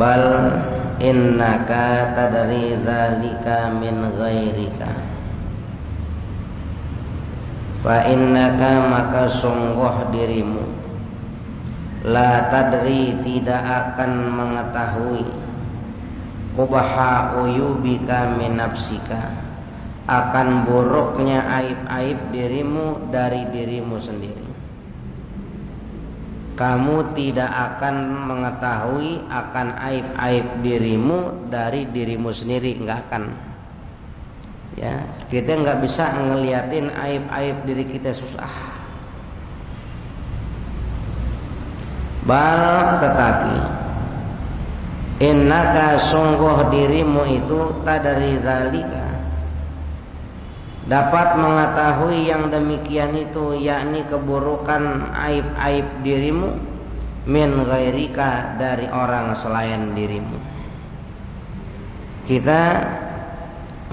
bal innaka tadri dzalika min ghairika, fa innaka maka sungguh dirimu la tadri tidak akan mengetahui qubha uyubika min nafsika akan buruknya aib-aib dirimu dari dirimu sendiri. Kamu tidak akan mengetahui akan aib-aib dirimu dari dirimu sendiri, enggak akan. Ya, kita enggak bisa ngeliatin aib-aib diri kita, susah. Bal tetapi innaka sungguh dirimu itu tadri dzalika dapat mengetahui yang demikian itu, yakni keburukan aib-aib dirimu min ghairika dari orang selain dirimu. Kita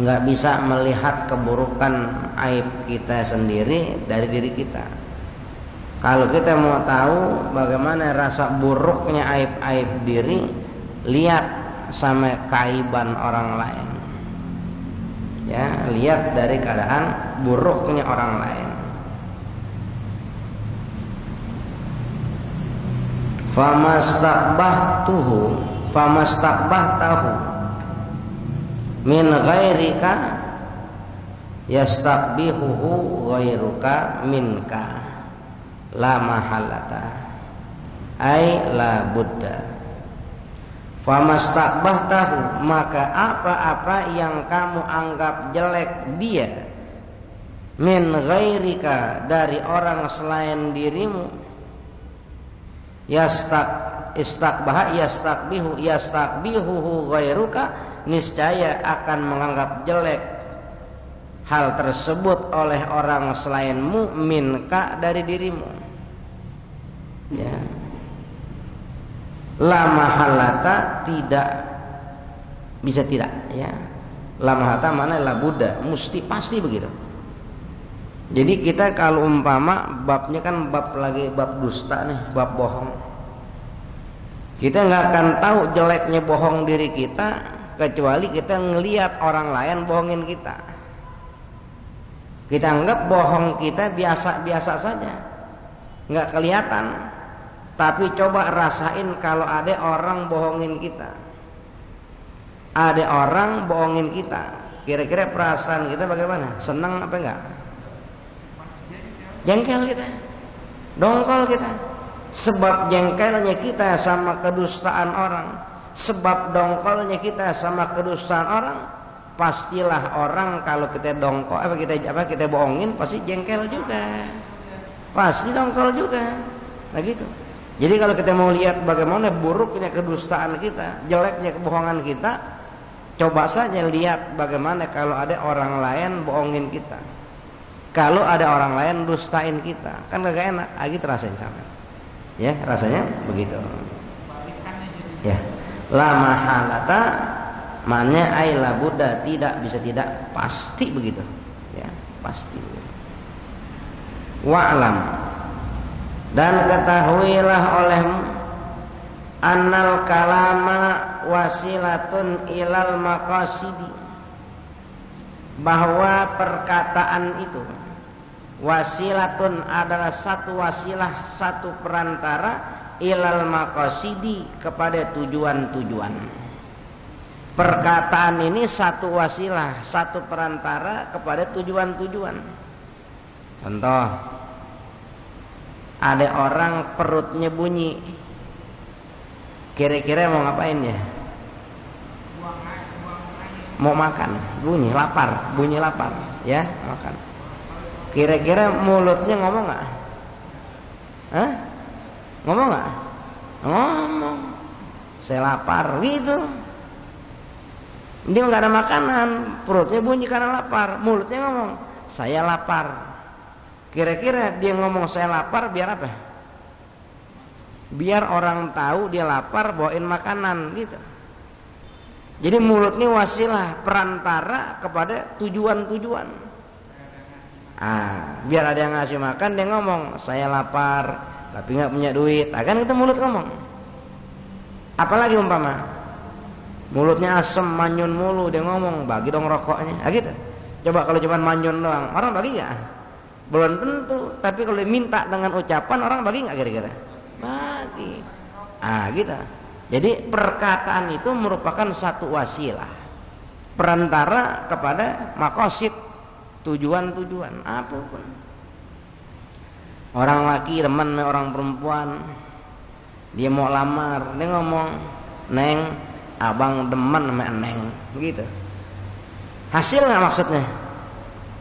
nggak bisa melihat keburukan aib kita sendiri dari diri kita. Kalau kita mau tahu bagaimana rasa buruknya aib-aib diri, lihat sama keaiban orang lain. Ya, lihat dari keadaan buruknya orang lain. Famastaqbahtahu min ghairika yastaqbihuhu ghairuka minka la mahalata ay la budda. Famastaqbahtahu maka apa-apa yang kamu anggap jelek dia min ghairika dari orang selain dirimu, yastaqbihuhu ghairuka niscaya akan menganggap jelek hal tersebut oleh orang selainmu minka dari dirimu. Ya. La mahalata tidak bisa tidak, ya. La mahalata mana la buddha, mesti pasti begitu. Jadi kita kalau umpama babnya kan bab dusta nih, bab bohong. Kita nggak akan tahu jeleknya bohong diri kita kecuali kita ngelihat orang lain bohongin kita. Kita anggap bohong kita biasa-biasa saja, nggak kelihatan. Tapi coba rasain kalau ada orang bohongin kita, ada orang bohongin kita, kira-kira perasaan kita bagaimana? Senang apa enggak? Jengkel kita, dongkol kita. Sebab jengkelnya kita sama kedustaan orang, sebab dongkolnya kita sama kedustaan orang, pastilah orang kalau kita dongkol kita bohongin pasti jengkel juga, pasti dongkol juga. Nah gitu. Jadi kalau kita mau lihat bagaimana buruknya kedustaan kita, jeleknya kebohongan kita, coba saja lihat bagaimana kalau ada orang lain bohongin kita, kalau ada orang lain dustain kita, kan gak enak. Gitu rasanya sama. Ya, rasanya begitu. Ya, la mahalata maknanya ay la buddha, tidak bisa tidak, pasti begitu. Ya, pasti. Wa'lam dan ketahuilah olehmu annal kalama wasilatun ilal maqasidi, bahwa perkataan itu wasilatun adalah satu wasilah, satu perantara ilal maqasidi kepada tujuan-tujuan. Perkataan ini satu wasilah, satu perantara kepada tujuan-tujuan. Contoh, ada orang perutnya bunyi, kira-kira mau ngapain ya? Mau makan, bunyi lapar, ya makan. Kira-kira mulutnya ngomong nggak? Hah? Ngomong nggak? Ngomong. Saya lapar, gitu. Dia nggak ada makanan, perutnya bunyi karena lapar, mulutnya ngomong, saya lapar. Kira-kira dia ngomong saya lapar biar apa? Biar orang tahu dia lapar, bawain makanan gitu. Jadi mulut ini wasilah, perantara kepada tujuan-tujuan. Biar ada yang ngasih makan, dia ngomong saya lapar tapi nggak punya duit. Kan itu mulut ngomong. Apalagi umpama mulutnya asem, manyun mulu, dia ngomong, bagi dong rokoknya, gitu. Coba kalau cuma manyun doang, orang bagi nggak? Belum tentu. Tapi kalau diminta dengan ucapan, orang bagi nggak kira-kira? Bagi. Gitu. Jadi perkataan itu merupakan satu wasilah, perantara kepada makosid, tujuan-tujuan apapun. Orang laki demen sama orang perempuan, dia mau lamar, dia ngomong, "Neng, abang demen sama neng," gitu. Hasil nggak maksudnya?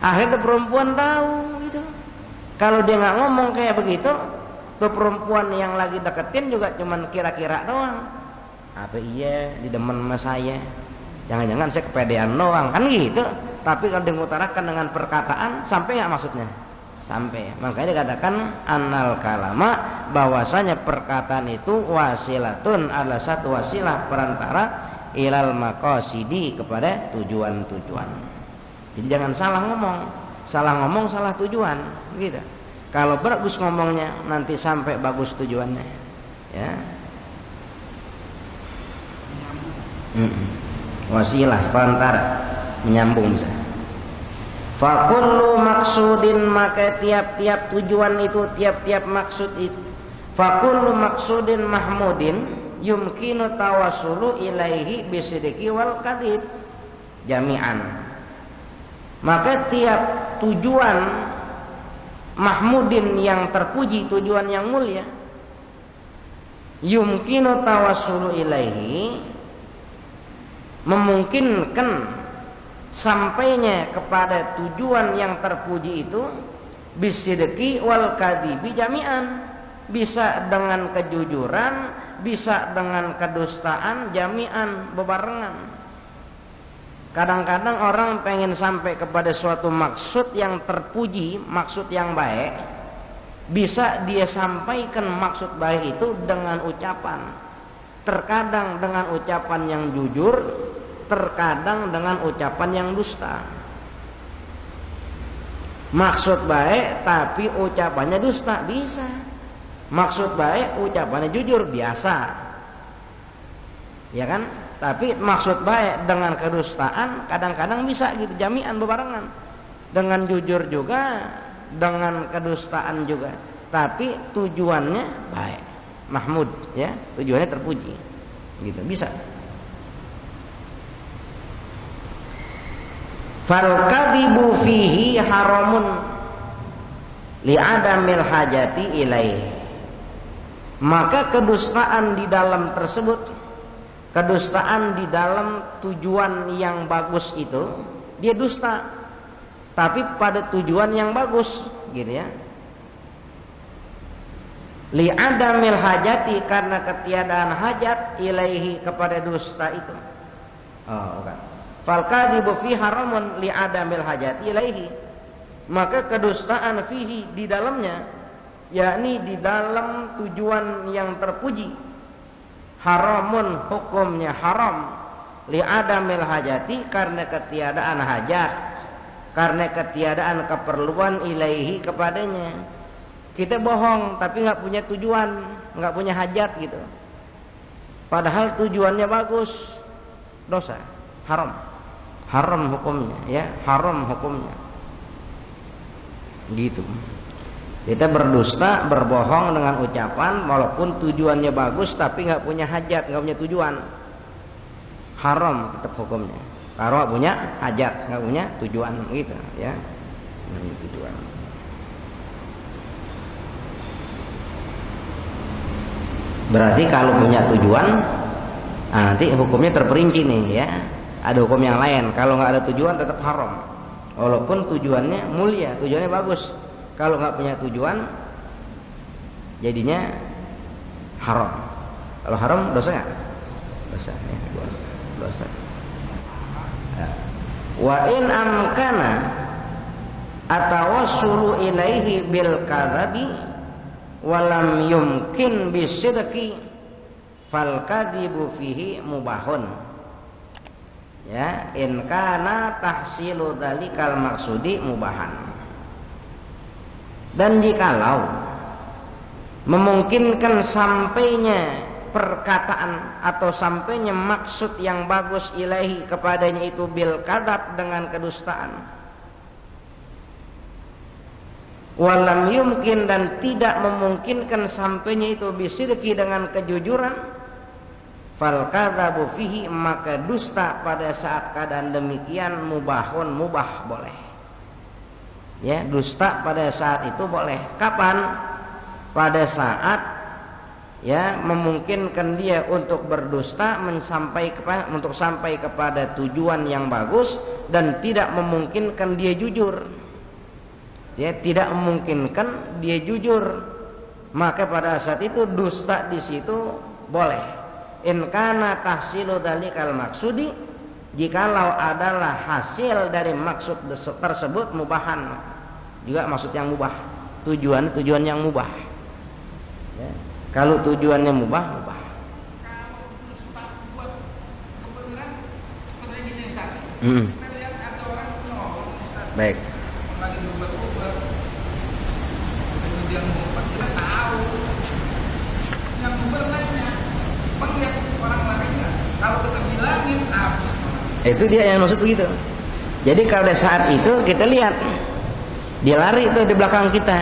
Akhirnya perempuan tahu gitu. Kalau dia nggak ngomong kayak begitu, tuh perempuan yang lagi deketin juga cuman kira-kira doang. Apa iya didemen sama saya? Jangan-jangan saya kepedean doang, kan gitu. Tapi kalau mengutarakan dengan perkataan, sampai nggak maksudnya? Sampai. Makanya dikatakan annal kalama, bahwasanya perkataan itu wasilatun, adalah satu wasilah perantara ilal maqasidi, kepada tujuan-tujuan. Jadi jangan salah ngomong salah tujuan, gitu. Kalau bagus ngomongnya, nanti sampai bagus tujuannya, ya. Wasilah perantara, menyambung bisa. Fa kullu maksudin, maka tiap-tiap tujuan itu, tiap-tiap maksud itu, fa kullu maksudin mahmudin yumkinu tawassulu ilaihi bisidqi wal kadhib jami'an. Maka tiap tujuan mahmudin yang terpuji, tujuan yang mulia, yumkinu tawassulu ilaihi, memungkinkan sampainya kepada tujuan yang terpuji itu, bisidqi wal kadhibi jami'an, bisa dengan kejujuran, bisa dengan kedustaan, jami'an, bebarengan. Kadang-kadang orang pengen sampai kepada suatu maksud yang terpuji, maksud yang baik, bisa dia sampaikan maksud baik itu dengan ucapan. Terkadang dengan ucapan yang jujur, terkadang dengan ucapan yang dusta. Maksud baik tapi ucapannya dusta, bisa. Maksud baik ucapannya jujur, biasa, ya kan? Tapi maksud baik dengan kedustaan kadang-kadang bisa gitu, jami'an, bebarengan. Dengan jujur juga, dengan kedustaan juga, tapi tujuannya baik, mahmud, ya, tujuannya terpuji, gitu, bisa. Fal kadhibu fihi haramun li'adamil hajati ilaih. Maka kedustaan di dalam tersebut, kedustaan di dalam tujuan yang bagus itu, dia dusta tapi pada tujuan yang bagus, gitu ya. Li'adamil hajati, karena ketiadaan hajat, ilaihi, kepada dusta itu. Bukan. Fal kadhibu fi haramun li'adamil hajati ilaihi. Maka kedustaan fihi, di dalamnya, yakni di dalam tujuan yang terpuji, haramun, hukumnya haram, li'adamil hajati, karena ketiadaan hajat, karena ketiadaan keperluan, ilaihi, kepadanya. Kita bohong tapi nggak punya tujuan, nggak punya hajat gitu, padahal tujuannya bagus, dosa, haram, haram hukumnya, ya, haram hukumnya, gitu. Kita berdusta, berbohong dengan ucapan, walaupun tujuannya bagus tapi nggak punya hajat, nggak punya tujuan, haram tetap hukumnya. Kalau nggak punya hajat, nggak punya tujuan, gitu ya, nggak punya tujuan. Berarti kalau punya tujuan, nanti hukumnya terperinci nih, ya. Ada hukum yang lain. Kalau nggak ada tujuan tetap haram, walaupun tujuannya mulia, tujuannya bagus. Kalau nggak punya tujuan, jadinya haram. Kalau haram dosa nggak? Dosa, ya, dosa. Wa in amkana atawassulu ilaihi bil kadzabi walam yumkin bisidqi fal kadhibu fihi mubahun. Ya, in kana tahsilu dzalikal maksudi mubahan. Dan jikalau memungkinkan sampainya perkataan atau sampainya maksud yang bagus ilahi kepadanya itu bil kadzab dengan kedustaan. Walam yumkin dan tidak memungkinkan sampainya itu bisidqi dengan kejujuran. Fal kadzabu fihi maka dusta pada saat keadaan demikian mubahun mubah boleh. Ya, dusta pada saat itu boleh. Kapan? Pada saat ya memungkinkan dia untuk berdusta untuk sampai kepada tujuan yang bagus dan tidak memungkinkan dia jujur. Ya, tidak memungkinkan dia jujur. Maka pada saat itu dusta di situ boleh. In kana tahsilu dzalikal maksudi, jikalau adalah hasil dari maksud tersebut mubahan, juga maksud yang mubah, tujuan yang mubah. Ya. Kalau tujuannya mubah. Baik. Itu dia yang maksud begitu. Jadi kalau pada saat itu kita lihat dia lari itu di belakang kita,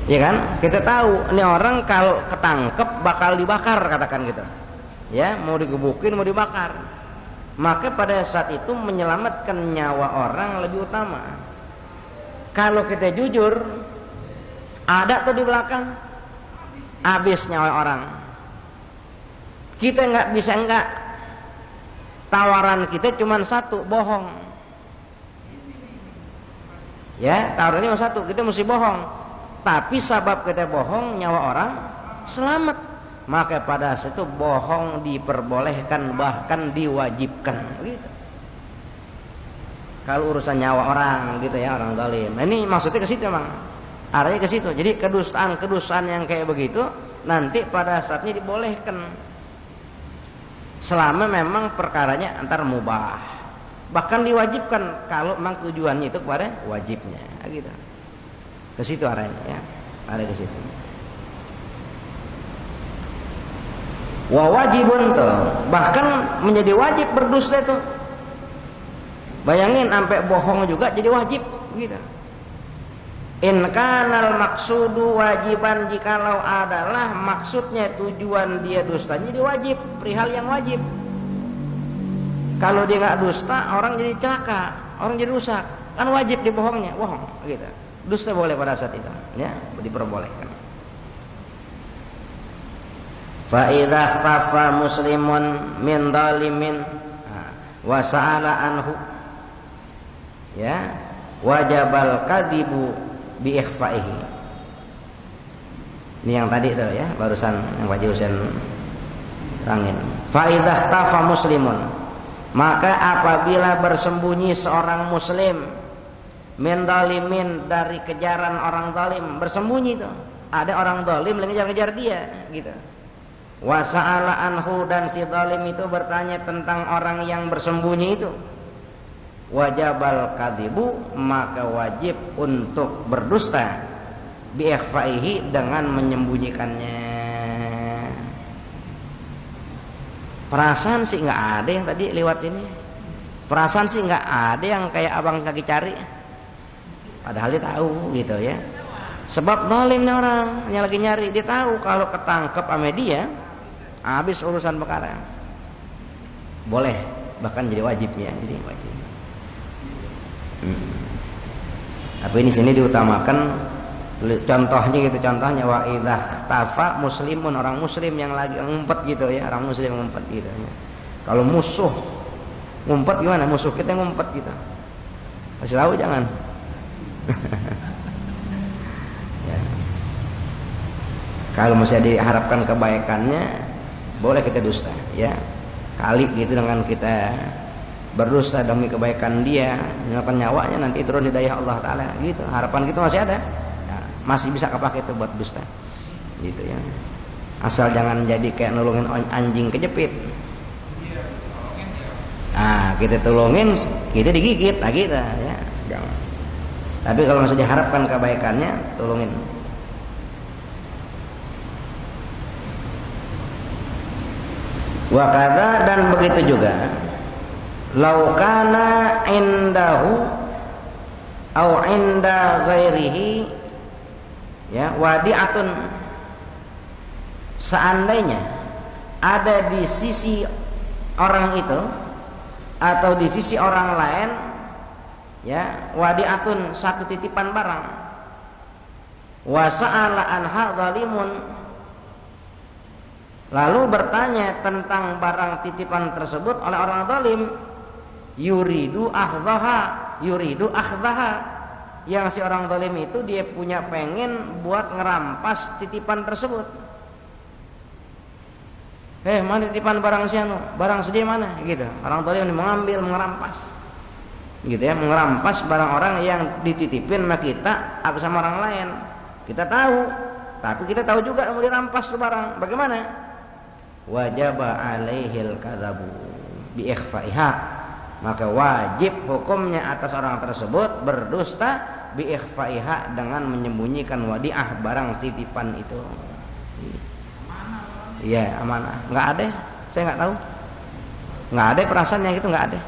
ya kan? Kita tahu ini orang kalau ketangkep bakal dibakar, katakan gitu. Ya, mau digebukin, mau dibakar. Maka pada saat itu menyelamatkan nyawa orang lebih utama. Kalau kita jujur, ada tuh di belakang, habis nyawa orang. Kita nggak bisa tawaran kita cuma satu, bohong. Ya, tawarannya cuma satu, kita mesti bohong. Tapi sebab kita bohong, nyawa orang selamat. Maka pada saat itu bohong diperbolehkan, bahkan diwajibkan. Gitu. Kalau urusan nyawa orang, gitu ya, orang zalim. Nah, ini maksudnya ke situ memang. Arahnya ke situ. Jadi kedustaan yang kayak begitu nanti pada saatnya dibolehkan. Selama memang perkaranya antar mubah, bahkan diwajibkan kalau memang tujuannya itu kepada wajibnya, gitu. Ke situ arahnya, ya, ada ke situ. Wa wajibun tuh, bahkan menjadi wajib berdusta itu. Bayangin sampai bohong juga jadi wajib, gitu. In kanal maksudu wajiban, jikalau adalah maksudnya tujuan dia dusta jadi wajib, perihal yang wajib. Kalau dia nggak dusta, orang jadi celaka, orang jadi rusak, kan wajib dibohongnya, bohong, gitu. Dusta boleh pada saat itu, ya, diperbolehkan. Fa idza khafa muslimun min dzalimin wa sa'ala anhu, ya, wajabal kadibu bi ikhfaihi. Ini yang tadi tuh ya, barusan yang Pak Jusen terangin. Fa idza ikhtafa muslimun, maka apabila bersembunyi seorang muslim min dzalimin, dari kejaran orang zalim, bersembunyi tuh. Ada orang zalim lagi ngejar-ngejar dia, gitu. Wa sa'ala anhu, dan si zalim itu bertanya tentang orang yang bersembunyi itu. Wajabal kadibu, maka wajib untuk berdusta bi ikhfaihi, dengan menyembunyikannya. Perasaan sih nggak ada yang tadi lewat sini. Perasaan sih nggak ada yang kayak abang kaki cari. Padahal dia tahu, gitu ya. Sebab zalimnya orang yang lagi nyari, dia tahu kalau ketangkep sama dia habis urusan perkara. Boleh, bahkan jadi wajibnya, jadi wajib. Tapi ini sini diutamakan contohnya gitu, contohnya wa idza tafa muslimun, orang muslim yang lagi ngumpet gitu ya, orang muslim ngumpet gitu ya. Kalau musuh ngumpet gimana? Musuh kita ngumpet gitu, kasih tahu jangan. Ya. Kalau masih diharapkan kebaikannya, boleh kita dusta, ya. Kali gitu dengan kita berdusta demi kebaikan dia, menyelamatkan nyawanya, nanti turun hidayah Allah Ta'ala, gitu. Harapan kita masih ada, ya, masih bisa kepake itu buat dusta, gitu ya. Asal jangan jadi kayak nolongin anjing kejepit. Nah, kita tolongin, kita digigit, nah kita, ya, jangan. Tapi kalau masih diharapkan kebaikannya, tolongin. Wa kadza, dan begitu juga lau kana indahu au inda ghairihi, ya, wadi'atun, seandainya ada di sisi orang itu atau di sisi orang lain, ya, wadi'atun, satu titipan barang, wa sa'ala anha zalimun, lalu bertanya tentang barang titipan tersebut oleh orang zalim, yuridu akhdaha, yang si orang zalim itu dia punya pengen buat ngerampas titipan tersebut. Mana titipan barang si anu, barang sedia mana, gitu. Orang zalim mengambil, mengerampas, gitu ya, mengerampas barang orang yang dititipin sama kita apa sama orang lain. Kita tahu, tapi kita tahu juga mau dirampas tuh barang. Bagaimana? Wajaba alaihil kadzabu bi ikhfaiha, maka wajib hukumnya atas orang tersebut berdusta bi ikhfaiha, dengan menyembunyikan wadiah, barang titipan itu. Iya, amanah. Nggak ada, saya nggak tahu. Nggak ada perasaannya gitu, nggak ada.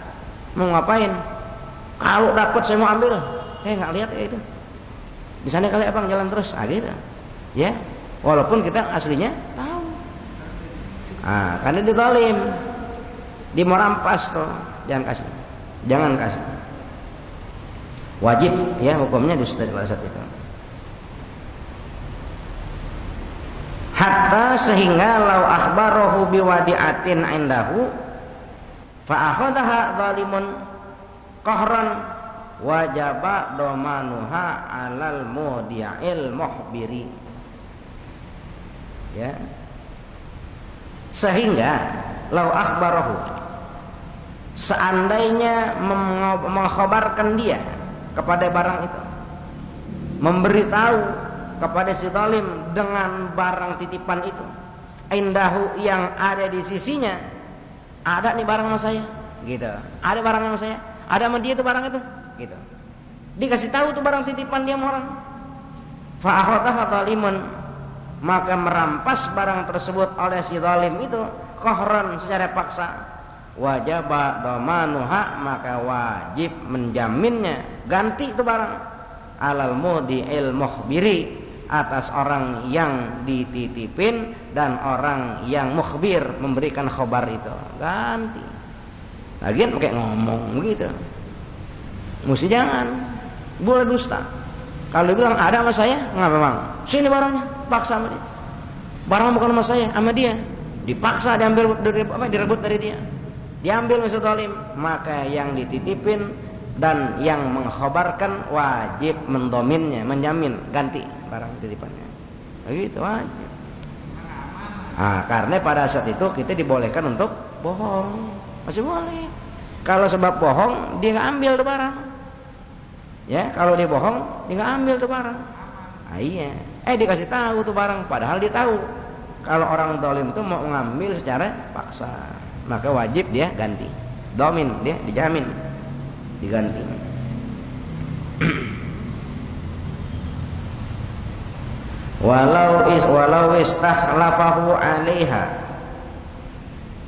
Mau ngapain? Kalau dapat saya mau ambil. Nggak lihat ya itu. Di sana kali abang jalan terus, gitu. Ya, walaupun kita aslinya tahu. Karena ditalim, dia mau rampas tuh, jangan kasih. Wajib, ya, hukumnya dusta pada saat itu. Hatta, sehingga lau akhbarahu biwadi'atin indahu fa akhadhaha zalimun qahran wajaba domanuha alal mudi'il muhbiri, ya, sehingga lau akhbarahu, seandainya mengkhabarkan dia kepada barang itu, memberitahu kepada si zalim dengan barang titipan itu, indahu, yang ada di sisinya, ada nih barang sama saya, gitu, ada barang sama saya, ada sama dia tuh barang itu, gitu. Dikasih tahu tuh barang titipan dia sama orang, fa akhadha zalimun, maka merampas barang tersebut oleh si zalim itu qahran, secara paksa, wajaba dhamanuha, maka wajib menjaminnya, ganti itu barang, alal mudi'il mukhbiri, atas orang yang dititipin dan orang yang mukhbir, memberikan khobar itu, ganti. Lagian kayak ngomong begitu, mesti jangan, boleh dusta. Kalau bilang ada sama saya, ngapa bang? Sini barangnya, paksa sama dia. Barang bukan sama saya, sama dia. Dipaksa diambil, direbut dari dia, diambil maksud zalim. Maka yang dititipin dan yang mengkhabarkan wajib mendominnya, menjamin, ganti barang titipannya. Begitu wajib. Karena pada saat itu kita dibolehkan untuk bohong, masih boleh. Kalau sebab bohong dia nggak ambil tuh barang, ya, kalau dia bohong dia nggak ambil tuh barang. Iya, dikasih tahu tuh barang, padahal dia tahu kalau orang zalim itu mau ngambil secara paksa, maka wajib dia ganti, domin, dia dijamin diganti. walau istakhlafahu 'alaiha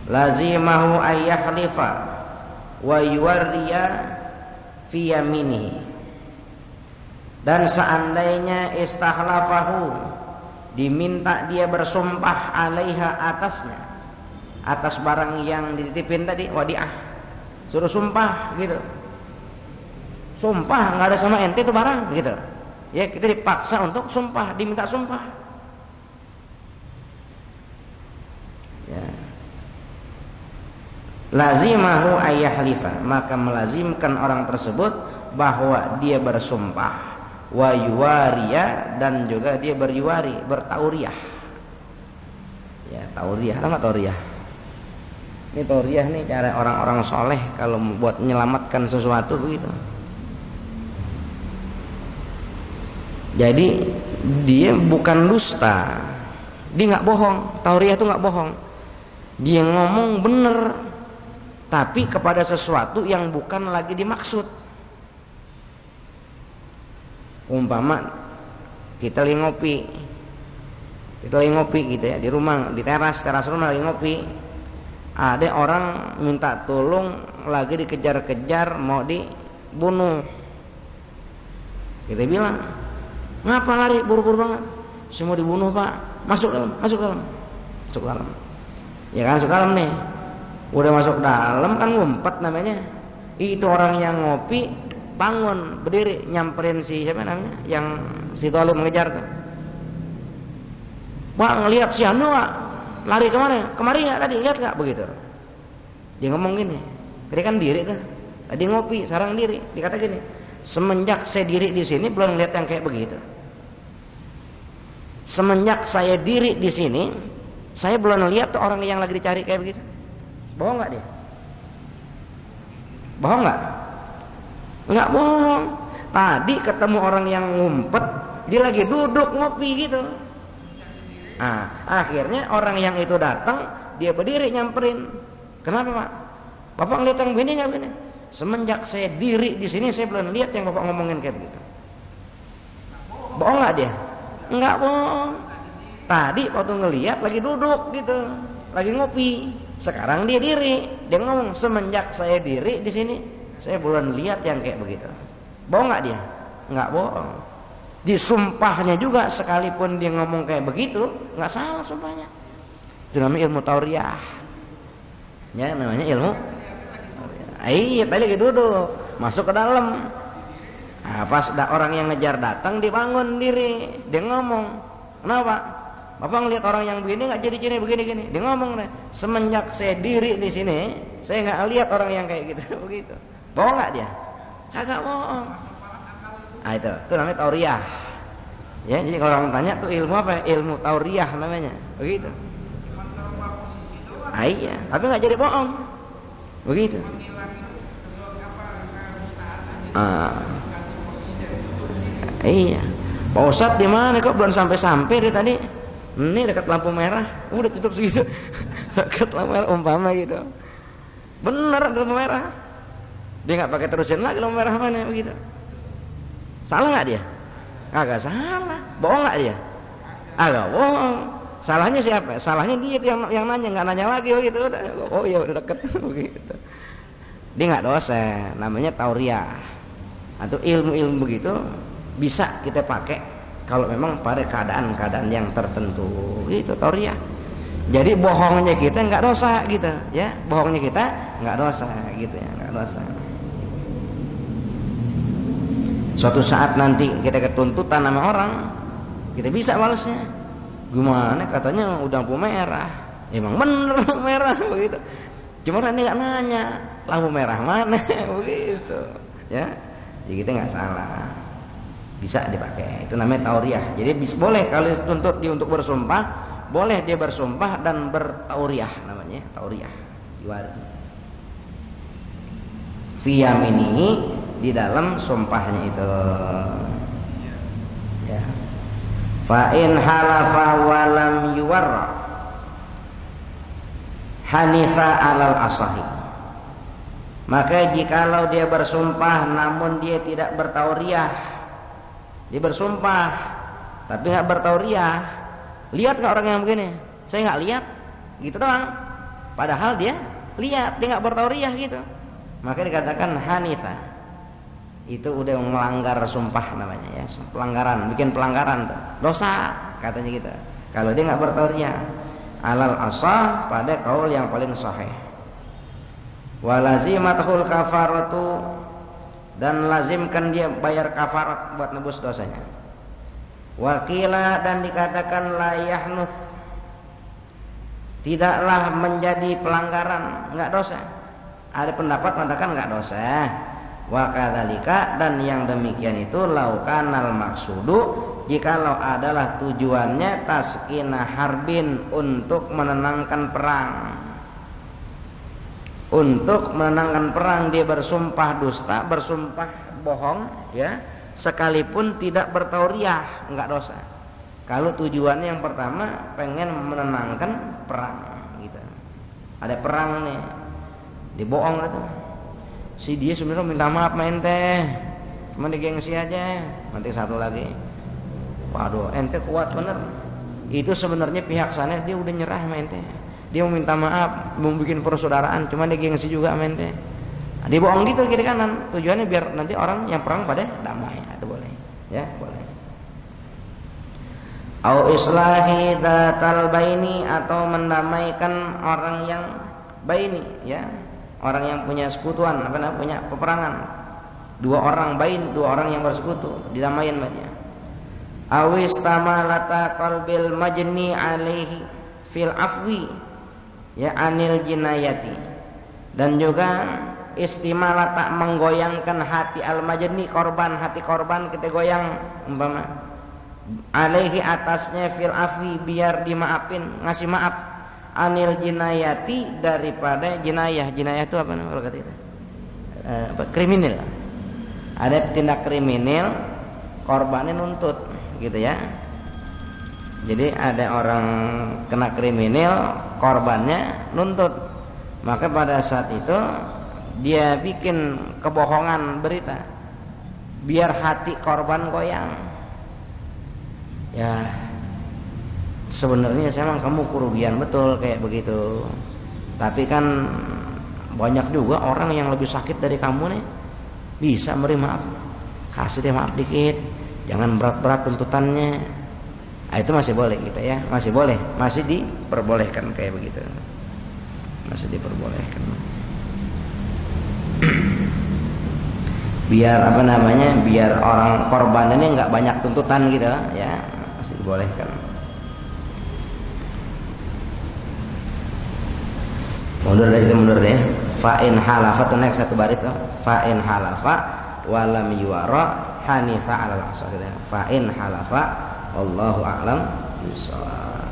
lazimahu ayyahlifa wa yuwarriya fi yaminihi, dan seandainya istakhlafahu, diminta dia bersumpah, 'alaiha, atasnya, atas barang yang dititipin tadi, wadiah, suruh sumpah gitu, sumpah nggak ada sama ente itu barang, gitu. Ya, kita dipaksa untuk sumpah, diminta sumpah. Ya. Lazimahu ayyahlifa, maka melazimkan orang tersebut bahwa dia bersumpah, wa yuwariya, dan juga dia beryuwari, bertauriah. Ya, tauriah, apa tauriah? Ini tauriah nih cara orang-orang soleh kalau buat menyelamatkan sesuatu begitu. Jadi dia bukan dusta, dia nggak bohong. Tauriah itu nggak bohong, dia ngomong bener, tapi kepada sesuatu yang bukan lagi dimaksud. Umpama kita lagi ngopi gitu ya, di rumah, di teras rumah lagi ngopi, Ada orang minta tolong lagi dikejar-kejar mau dibunuh. Kita bilang, ngapa lari buru-buru banget? Saya mau dibunuh pak. Masuk dalam. Ya kan, masuk dalam nih. Udah masuk dalam kan ngumpet namanya. Itu orang yang ngopi bangun berdiri nyamperin si siapa namanya yang si Tolib mengejar tuh. Pak ngelihat si Anu lari kemana? Kemari nggak tadi? Lihat nggak begitu? Dia ngomong gini, tadi kan diri tuh, tadi ngopi, sekarang diri. Dikata gini, semenjak saya diri di sini belum lihat yang kayak begitu. Semenjak saya diri di sini, saya belum lihat tuh orang yang lagi dicari kayak begitu. Bohong nggak dia? Bohong nggak? Nggak bohong. Tadi ketemu orang yang ngumpet, dia lagi duduk ngopi gitu. Nah, akhirnya orang yang itu datang, dia berdiri nyamperin. Kenapa pak? Bapak ngeliat yang begini nggak begini? Semenjak saya diri di sini, saya belum lihat yang bapak ngomongin kayak begitu. Bohong nggak dia? Nggak bohong. Tadi waktu ngeliat lagi duduk gitu, lagi ngopi. Sekarang dia diri, dia ngomong semenjak saya diri di sini, saya belum lihat yang kayak begitu. Bohong nggak dia? Nggak bohong. Di sumpahnya juga sekalipun dia ngomong kayak begitu nggak salah sumpahnya. Itu namanya ilmu tauriyah. Ya namanya ilmu. Iya tadi lagi duduk masuk ke dalam. Nah, pas orang yang ngejar datang dibangun diri, dia ngomong, kenapa? Bapak ngelihat orang yang begini nggak jadi ciri begini-gini. Dia ngomong deh, semenjak saya diri di sini, saya nggak lihat orang yang kayak gitu begitu. Bohong nggak dia? Kagak bohong. Ah itu namanya tauriyah. Ya, jadi kalau orang tanya tuh ilmu apa? Ilmu tauriyah namanya. Begitu. Ah iya, tapi nggak jadi bohong. Begitu. Iya. Pak Ustadz di mana kok belum sampai dia tadi? Ini dekat lampu merah, udah tutup segitu. Dekat lampu merah umpama gitu. Bener lampu merah. Dia nggak pakai terusin lagi lampu merah mana begitu. Salah nggak dia? Agak salah. Bohong nggak dia? Agak bohong. Salahnya siapa? Salahnya dia yang nanya, nggak nanya lagi begitu. Oh iya udah deket begitu. Dia nggak dosa. Namanya tauriyah. Atau ilmu-ilmu begitu bisa kita pakai kalau memang pada keadaan-keadaan yang tertentu. Itu tauriyah. Jadi bohongnya kita nggak dosa gitu, ya. Bohongnya kita nggak dosa gitu ya, nggak dosa. Suatu saat nanti kita ketuntutan sama orang, kita bisa balasnya. Gimana katanya udah lampu merah. Emang bener lampu merah begitu. Cuma nanti nggak nanya lampu merah mana begitu. Ya, jadi kita nggak salah. Bisa dipakai. Itu namanya tauriyah. Jadi boleh kalau tuntut dia untuk bersumpah, boleh dia bersumpah dan bertauriyah namanya tauriyah. Fi yaminihi di dalam sumpahnya itu. Ya. Fa in halafa wa lam yuwarra hanifa alal asahi. Maka jikalau dia bersumpah namun dia tidak bertauriyah, dia bersumpah tapi nggak bertauriyah, lihat nggak orang yang begini? Saya nggak lihat, gitu doang. Padahal dia lihat, dia nggak bertauriyah gitu. Maka dikatakan hanifa. Itu udah melanggar sumpah namanya ya, pelanggaran, bikin pelanggaran tuh, dosa katanya gitu. Kalau dia nggak bertauriyah, alal asah pada kaul yang paling sahih. Walazimatul kafaratu dan lazimkan dia bayar kafarat buat nebus dosanya. Wakila dan dikatakan la yahnuth, tidaklah menjadi pelanggaran, nggak dosa. Ada pendapat mengatakan nggak dosa. Wa kadzalika dan yang demikian itu laukanal maksudu jikalau adalah tujuannya taskina harbin untuk menenangkan perang. Untuk menenangkan perang dia bersumpah dusta, bersumpah bohong ya, sekalipun tidak bertauriyah enggak dosa. Kalau tujuannya yang pertama pengen menenangkan perang gitu. Ada perang nih, dibohong gitu. Si dia sebenarnya minta maaf main teh, cuma digengsi aja. Nanti satu lagi, waduh ente kuat bener. Itu sebenarnya pihak sana dia udah nyerah main teh, dia mau minta maaf, mau bikin persaudaraan, cuma dia gengsi juga amen teh. Dia bohong gitu kiri kanan, tujuannya biar nanti orang yang perang pada damai. Itu boleh, ya boleh. Au islahi dzatal baini, atau mendamaikan orang yang baini, ya, orang yang punya sekutuan, apa namanya, punya peperangan. Dua orang bain, dua orang yang bersekutu, didamain banyak. Awis tamalata qalbil majni alaihi fil afwi, ya, anil jinayati. Dan juga istimalah tak menggoyangkan hati al-majni, korban, hati korban kita goyang umpama alaihi, atasnya, fil afwi, biar dimaafin, ngasih maaf, anil jinayati, daripada jinayah. Jinayah itu apa namanya kalau kata itu? Kriminal. Ada tindak kriminal, korbannya nuntut gitu ya. Jadi ada orang kena kriminal, korbannya nuntut, maka pada saat itu dia bikin kebohongan berita biar hati korban goyang. Ya sebenarnya memang kamu kerugian betul kayak begitu, tapi kan banyak juga orang yang lebih sakit dari kamu nih, bisa beri maaf, kasih dia maaf dikit, jangan berat-berat tuntutannya. Nah, itu masih boleh kita ya, masih boleh, masih diperbolehkan kayak begitu, masih diperbolehkan. Biar apa namanya, biar orang korban ini nggak banyak tuntutan gitu ya, masih dibolehkan. Mundur dari situ, mundur deh. Fa'in halafa, tuh next satu baris tuh. Fa'in halafa walam yuwara hanifa alal asal. Fa'in halafa wallahu a'lam bishawab.